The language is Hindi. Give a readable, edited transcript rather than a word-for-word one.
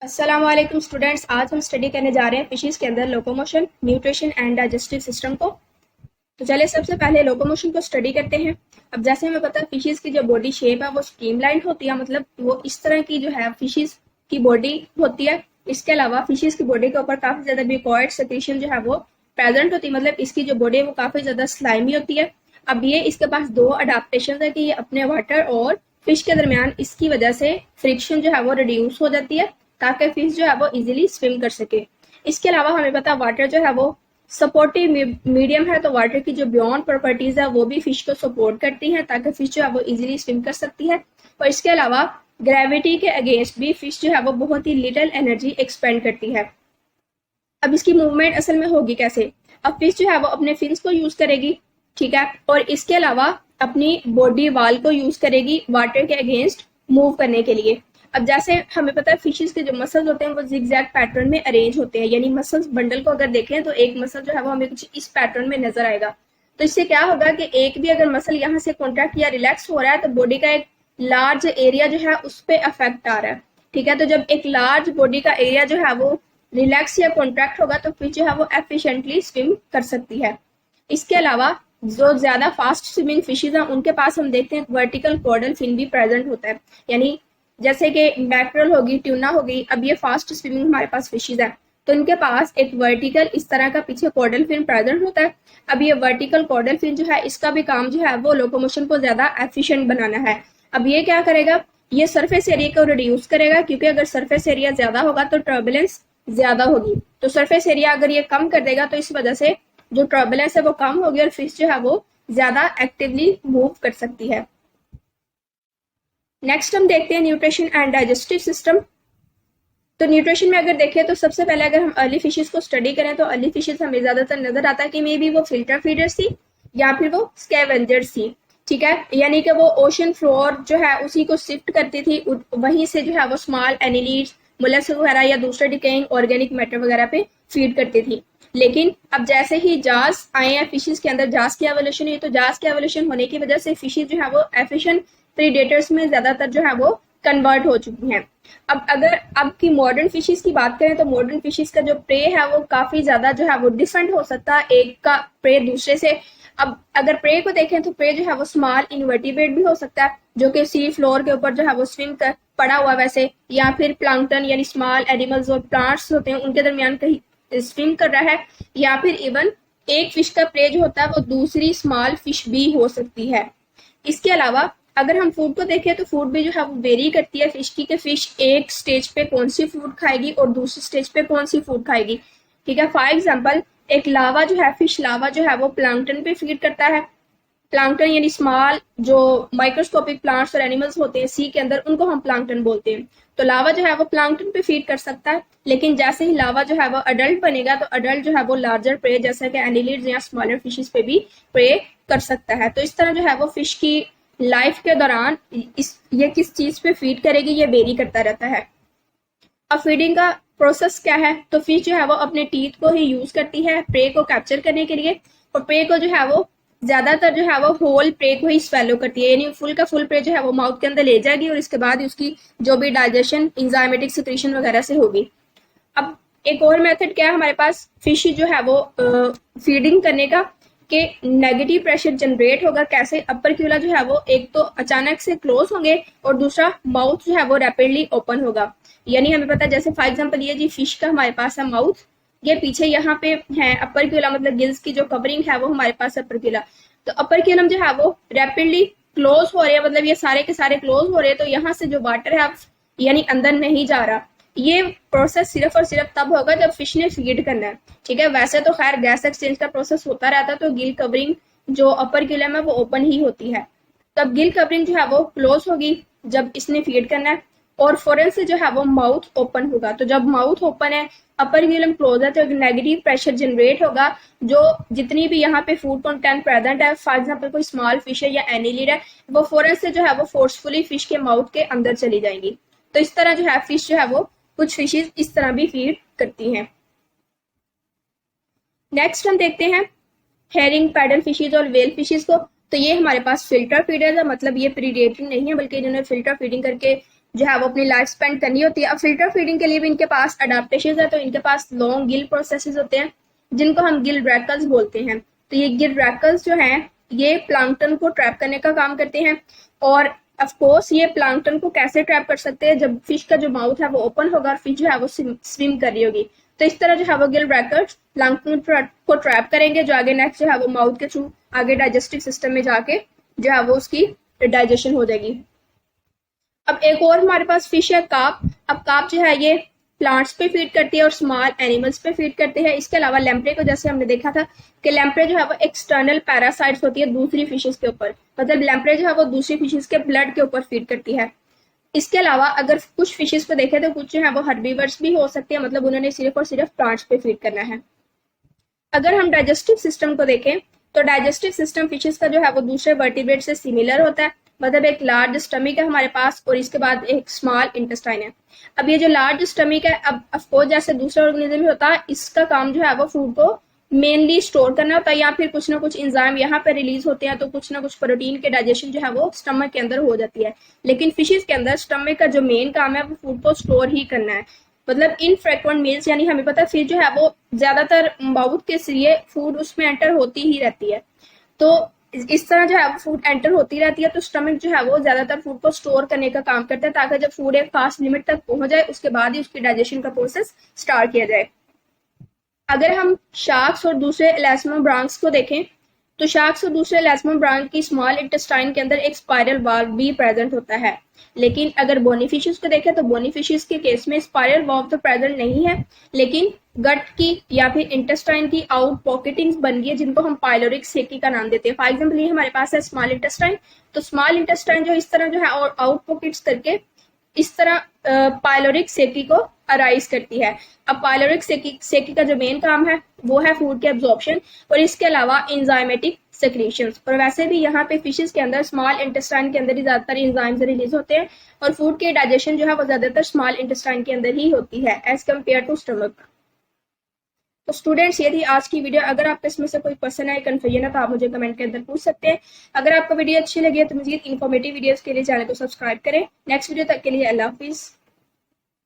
अस्सलाम वालेकुम स्टूडेंट्स। आज हम स्टडी करने जा रहे हैं फिशेस के अंदर locomotion, nutrition and digestive system को। तो चलिए सबसे पहले लोकोमोशन को स्टडी करते हैं। अब जैसे हमें पता है फिशेस की जो बॉडी शेप है वो स्ट्रीमलाइन होती है, मतलब वो इस तरह की जो है फिशेस की बॉडी होती है। इसके अलावा फिशेस की बॉडी के ऊपर काफी ज्यादा म्यूकोइड सेक्रेशन जो है वो प्रेजेंट होती है, मतलब इसकी जो बॉडी है वो काफी ज्यादा स्लाइमी होती है। अब ये इसके पास दो अडाप्टेशन है कि ये अपने वाटर और फिश के दरमियान इसकी वजह से फ्रिक्शन जो है वो रिड्यूस हो जाती है ताकि फिश जो है वो इजीली स्विम कर सके। इसके अलावा हमें पता है वाटर जो है वो सपोर्टिव मीडियम है, तो वाटर की जो बियॉन्ड प्रॉपर्टीज है वो भी फिश को सपोर्ट करती हैं ताकि फिश जो है वो इजीली स्विम कर सकती है। और इसके अलावा ग्रेविटी के अगेंस्ट भी फिश जो है वो बहुत ही लिटिल एनर्जी एक्सपेंड करती है। अब इसकी मूवमेंट असल में होगी कैसे? अब फिश जो है वो अपने फिन्स को यूज करेगी, ठीक है, और इसके अलावा अपनी बॉडी वाल को यूज करेगी वाटर के अगेंस्ट मूव करने के लिए। अब जैसे हमें पता है फिशेस के जो मसल्स होते हैं वो जिगजैग पैटर्न में अरेंज होते हैं, यानी मसल्स बंडल को अगर देखें तो एक मसल जो है वो हमें कुछ इस पैटर्न में नजर आएगा। तो इससे क्या होगा कि एक भी अगर मसल यहाँ से कॉन्ट्रैक्ट या रिलैक्स हो रहा है तो बॉडी का एक लार्ज एरिया जो है उस पर अफेक्ट आ रहा है, ठीक है। तो जब एक लार्ज बॉडी का एरिया जो है वो रिलैक्स या कॉन्ट्रैक्ट होगा तो फिश जो है वो एफिशिएंटली स्विम कर सकती है। इसके अलावा जो ज्यादा फास्ट स्विमिंग फिशेज हैं उनके पास हम देखते हैं वर्टिकल कॉर्डल फिन भी प्रेजेंट होता है, यानी जैसे कि मैक्रल होगी, ट्यूना होगी। अब ये फास्ट स्विमिंग हमारे पास फिशेज है तो इनके पास एक वर्टिकल इस तरह का पीछे कॉर्डल फिन प्रेजेंट होता है। अब ये वर्टिकल कॉर्डल फिन जो है इसका भी काम जो है वो लोकोमोशन को ज्यादा एफिशिएंट बनाना है। अब ये क्या करेगा, ये सरफेस एरिया को रिड्यूस करेगा, क्योंकि अगर सरफेस एरिया ज्यादा होगा तो टर्बुलेंस ज्यादा होगी। तो सरफेस एरिया अगर ये कम कर देगा तो इस वजह से जो टर्बुलेंस है वो कम होगी और फिश जो है वो ज्यादा एक्टिवली मूव कर सकती है। नेक्स्ट हम देखते हैं न्यूट्रिशन एंड डाइजेस्टिव सिस्टम। तो न्यूट्रिशन में अगर देखें तो सबसे पहले अगर हम अर्ली फिशेस को स्टडी करें तो अर्ली फिशेस हमें ज्यादातर नजर आता है कि मे बी वो फिल्टर फीडर्स थी या फिर वो स्कैवेंजर्स थी, ठीक है, यानी कि वो ओशन फ्लोर जो है उसी को शिफ्ट करती थी, वहीं से जो है वो स्मॉल एनिलीड्स, मोलस्क वगैरह या दूसरे डिकेइंग ऑर्गेनिक मैटर वगैरह पे फीड करती थी। लेकिन अब जैसे ही जास आए हैं फिशेस के अंदर, जास की एवोल्यूशन हुई, तो जास की एवोल्यूशन होने की वजह से फिशेस जो है वो एफिशिएंट प्रीडेटर्स में ज्यादातर जो है वो कन्वर्ट हो चुकी हैं। अब अगर अब की मॉडर्न फिशेस की बात करें तो मॉडर्न फिशेस का जो प्रे है वो काफी ज्यादा जो है वो डिफरेंट हो सकता है एक का प्रे दूसरे से। अब अगर प्रे को देखें तो प्रे जो है वो स्मॉल इनवर्टिब्रेट भी हो सकता है जो कि सी फ्लोर के ऊपर जो है वो स्विम कर पड़ा हुआ वैसे, या फिर प्लांक्टन यानी स्मॉल एनिमल्स और प्लांट्स होते हैं उनके दरमियान कहीं स्विम कर रहा है, या फिर इवन एक फिश का प्रे जो होता है वो दूसरी स्मॉल फिश भी हो सकती है। इसके अलावा अगर हम फूड को देखें तो फूड भी जो है वो वेरी करती है फिश की, कि फिश एक स्टेज पे कौन सी फूड खाएगी और दूसरी स्टेज पे कौन सी फूड खाएगी, ठीक है। फॉर एग्जांपल एक लावा जो है, फिश लावा जो है वो प्लांक्टन पे फीड करता है। प्लांक्टन यानी स्मॉल जो माइक्रोस्कोपिक प्लांट्स और एनिमल्स होते हैं सी के अंदर, उनको हम प्लांक्टन बोलते हैं। तो लावा जो है वो प्लांक्टन पे फीड कर सकता है, लेकिन जैसे ही लावा जो है वो अडल्ट बनेगा तो अडल्ट जो है वो लार्जर प्रे जैसे कि एनिलिड्स या स्मॉलर फिशेस पे भी प्रे कर सकता है। तो इस तरह जो है वो फिश की लाइफ के दौरान ये किस चीज पे फीड करेगी ये वेरी करता रहता है। अब फीडिंग का प्रोसेस क्या है, तो फिश जो है वो अपने टीथ को ही यूज करती है प्रे को कैप्चर करने के लिए, और प्रे को जो है वो ज्यादातर जो है वो होल प्रे को ही स्वेलो करती है, यानी फुल का फुल प्रे जो है वो माउथ के अंदर ले जाएगी और इसके बाद उसकी जो भी डाइजेशन इंजाइमेटिक सिक्रीशन वगैरह से होगी। अब एक और मेथड क्या है हमारे पास फिश जो है वो फीडिंग करने का, कि नेगेटिव प्रेशर जनरेट होगा कैसे, अपर क्यूला जो है वो एक तो अचानक से क्लोज होंगे और दूसरा माउथ जो है वो रैपिडली ओपन होगा। यानी हमें पता है जैसे फॉर एग्जांपल ये जी फिश का हमारे पास है माउथ, ये पीछे यहाँ पे है अपर क्यूला, मतलब गिल्स की जो कवरिंग है वो हमारे पास अपर क्यूला। तो अपर क्यूलम जो है वो रैपिडली क्लोज हो रहे हैं, मतलब ये सारे के सारे क्लोज हो रहे हैं, तो यहाँ से जो वाटर है यानी अंदर नहीं जा रहा। ये प्रोसेस सिर्फ और सिर्फ तब होगा जब फिश ने फीड करना है, ठीक है। वैसे तो खैर गैस एक्सचेंज का प्रोसेस होता रहता है तो गिल कवरिंग जो अपर क्यूलम है वो ओपन ही होती है। तब गिल कवरिंग जो है वो क्लोज होगी जब इसने फीड करना है, और फौरन से जो है वो माउथ ओपन होगा। तो जब माउथ ओपन है, अपर क्यूलम क्लोज है, तो नेगेटिव प्रेशर जनरेट होगा, जो जितनी भी यहाँ पे फूड कंटेंट प्रेजेंट है, फॉर एग्जांपल कोई स्मॉल फिश है या एनिलिड है, वो फौरन से जो है वो फोर्सफुली फिश के माउथ के अंदर चली जाएंगी। तो इस तरह जो है फिश जो है वो कुछ फिशेज इस तरह भी फीड करती हैं। नेक्स्ट हम देखते हैं हेरिंग, पैडल फिशेज और वेल फिशेज को। तो ये हमारे पास फिल्टर फीडर्स है, मतलब ये प्रीडेटरी नहीं है बल्कि इन्होंने फिल्टर फीडिंग करके जो है वो अपनी लाइफ स्पेंड करनी होती है। अब फिल्टर फीडिंग के लिए भी इनके पास अडाप्टेशन है, तो इनके पास लॉन्ग गिल प्रोसेसेस होते हैं जिनको हम गिल रैकल्स बोलते हैं। तो ये गिल रैकल्स जो हैं ये प्लांक्टन को ट्रैप करने का काम करते हैं। और ऑफ कोर्स ये प्लांक्टन को कैसे ट्रैप कर सकते हैं, जब फिश का जो माउथ है वो ओपन होगा और फिश जो है वो स्विम कर रही होगी। तो इस तरह जो है वो गिल रैकल्स प्लांक्टन को ट्रैप करेंगे, जो आगे नेक्स्ट जो है वो माउथ के थ्रू आगे डाइजेस्टिव सिस्टम में जाके जो है वो उसकी डाइजेशन हो जाएगी। अब एक और हमारे पास फिश है कार्प। अब कार्प जो है ये प्लांट्स पे फीड करती है और स्मॉल एनिमल्स पे फीड करते हैं। इसके अलावा लैम्प्रे को जैसे हमने देखा था कि लैम्प्रे जो है वो एक्सटर्नल पैरासाइट्स होती है दूसरी फिशेस के ऊपर, मतलब लैम्प्रे जो है वो दूसरी फिशेस के ब्लड के ऊपर फीड करती है। इसके अलावा अगर कुछ फिशेस को देखें तो कुछ जो है वो हर्बीवर्स भी हो सकते हैं, मतलब उन्होंने सिर्फ और सिर्फ प्लांट्स पे फीड करना है। अगर हम डाइजेस्टिव सिस्टम को देखें तो डाइजेस्टिव सिस्टम फिशेस का जो है वो दूसरे वर्टिब्रेट से सिमिलर होता है, मतलब एक लार्ज स्टमक है हमारे पास और इसके बाद एक स्मॉल इंटेस्टाइन है। अब ये जो लार्ज स्टमक है, अब ऑफकोर्स जैसे दूसरा ऑर्गेनिज्म होता है, इसका काम जो है वो फूड को मेनली स्टोर करना होता है, या फिर कुछ ना कुछ इंजाइम यहाँ पे रिलीज होते हैं, तो कुछ ना कुछ प्रोटीन के डाइजेशन जो है वो स्टमक के अंदर हो जाती है। लेकिन फिशेस के अंदर स्टमक का जो मेन काम है वो फूड को स्टोर ही करना है। मतलब इनफ्रेक्वेंट मील्स, यानी हमें पता है फिश जो है वो ज्यादातर माउथ के जरिए फूड उसमें एंटर होती ही रहती है। तो इस तरह जो है फूड एंटर होती रहती है, तो स्टमक जो है वो ज्यादातर फूड को स्टोर करने का काम करता है, ताकि जब फूड एक खास लिमिट तक पहुंच जाए उसके बाद ही उसकी डाइजेशन का प्रोसेस स्टार्ट किया जाए। अगर हम शार्क्स और दूसरे एलास्मोब्रांक्स को देखें तो शार्क्स और दूसरे एलास्मोब्रांक की स्मॉल इंटेस्टाइन के अंदर एक स्पाइरल वाल्व भी प्रेजेंट होता है। लेकिन अगर बोनी फिशेस को देखें तो बोनी फिशेस के केस में स्पाइरल वाल्व तो प्रेजेंट नहीं है, लेकिन गट की या फिर इंटेस्टाइन की आउट पॉकेटिंग्स बन गई है, जिनको हम पाइलोरिक सेकी का नाम देते हैं। फॉर एग्जाम्पल ये हमारे पास है स्मॉल इंटेस्टाइन, तो स्मॉल इंटेस्टाइन जो इस तरह जो है और आउट पॉकेट्स करके इस तरह पाइलोरिक सेकी को अराइज करती है। अब पाइलोरिक सेकी का जो मेन काम है वो है फूड के एब्जॉर्प्शन और इसके अलावा एंजाइमेटिक सेक्रेशंस। और वैसे भी यहाँ पे फिशेस के अंदर स्मॉल इंटेस्टाइन के अंदर ही ज्यादातर एंजाइम्स रिलीज होते हैं और फूड के डाइजेशन जो है वो ज्यादातर स्मॉल इंटेस्टाइन के अंदर ही होती है एज कम्पेयर टू स्टमक। तो स्टूडेंट्स ये थी आज की वीडियो। अगर आपको इसमें से कोई क्वेश्चन है, कंफ्यूजन है, तो आप मुझे कमेंट के अंदर पूछ सकते हैं। अगर आपको वीडियो अच्छी लगी है तो मजीद इन्फॉर्मेटिव वीडियोस के लिए चैनल को सब्सक्राइब करें। नेक्स्ट वीडियो तक के लिए अल्लाह हाफिज।